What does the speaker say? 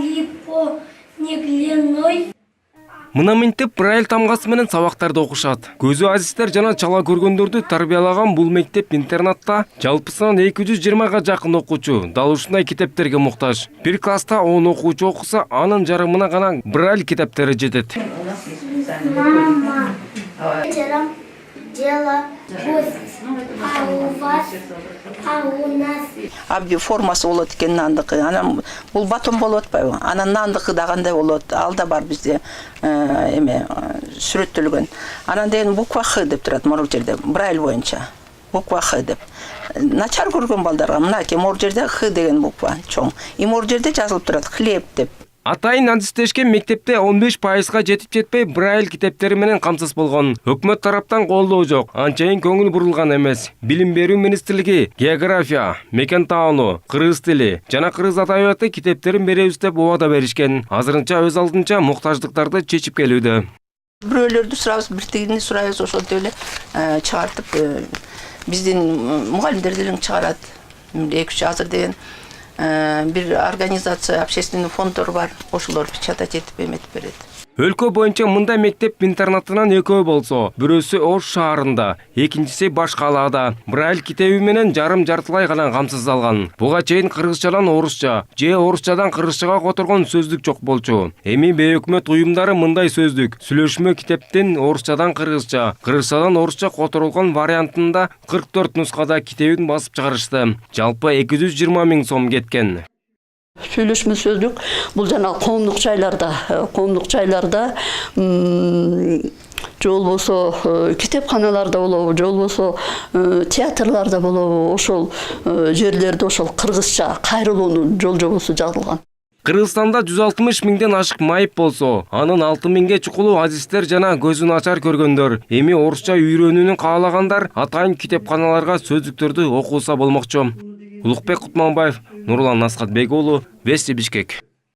липонеглиной. Мына мектеп Брайль тамгасы менен сабактарды окушат. Көзү азиздер жана чала көргөндөрдү тарбиялаган бул мектеп-интернатта жалпысынан 220 жакын окуучу дал ушундай китептерге муктаж. Бир класста 10 окуучу окуса, анын жарымына гана Брайль китептери жетет. Мама, вечером дело пусть, а у вас, а у нас. Абби формасы болот экен нандыкы. Анан бул батон болуп атпайбы? Анан нандыкы да кандай болот? Ал да бар бизде эме сүрөттөлгөн. Анан деген буква Х деп турат мору жерде, Брайль боюнча. Буква Х деп. Начар көргөн балдарга мына мору жерде Х деген буква чоң. И мору жерде жазылып турат хлеб деп. Атайын адистешкен мектепте 15%га жетип жетпей Брайль китептери менен камсыз болгон. Өкмөт тараптан колдоо жок, анчайын көңүл бурулган эмес. Билим берүү министрлиги география, мекен таану, кыргыз тили жана кыргыз адабияты китептерин беребиз деп убада беришкен. Азырынча өз алдынча муктаждыктарды чечип келүүдө. Бирөөлөрдү сурабыз, биртигини сурайбыз, ошентип эле чыгартып биздин мугалимдер делең чыгарат. 2-3 азыр деген bir организация, общественный фондор бар, ошолор печатать этип эметип берет. Өлкө боюнча мындай мектеп-интернатынан экөө болсо, бирөөсү Ош шаарында, экинчиси баш калаада. Брайль китеби менен жарым-жартылай гана камсыздалган. Буга чейин кыргызчадан орусча, же орусчадан кыргызчага которгон сөздүк жок болчу. Эми бейөкмөт уюмдары мындай сөздүк, сүйлөшмө китептин орусчадан кыргызча, кыргызчадан орусча которулган вариантында 44 нускада китебин басып чыгарышты. Жалпы 220 000 сом кеткен. Сүйлөшмө сөздүк бул жана коомдук жайларда же болбосо китепканаларда болобу, же болбосо театрларда болобу, ошол жерлерде ошол кыргызча кайрылуунун жол жобосу жазылган. Кыргызстанда 160 000ден ашык майып болсо, анын 6 000ге чукулу азиздер жана көзү начар көргөндөр. Эми орусча үйрөнүүнү каалагандар атайын китепканаларга сөздүктөрдү окуса болмокчу. Улукбек Кутманбаев, Нурлан Асқатбек уулу, Вести Бишкек.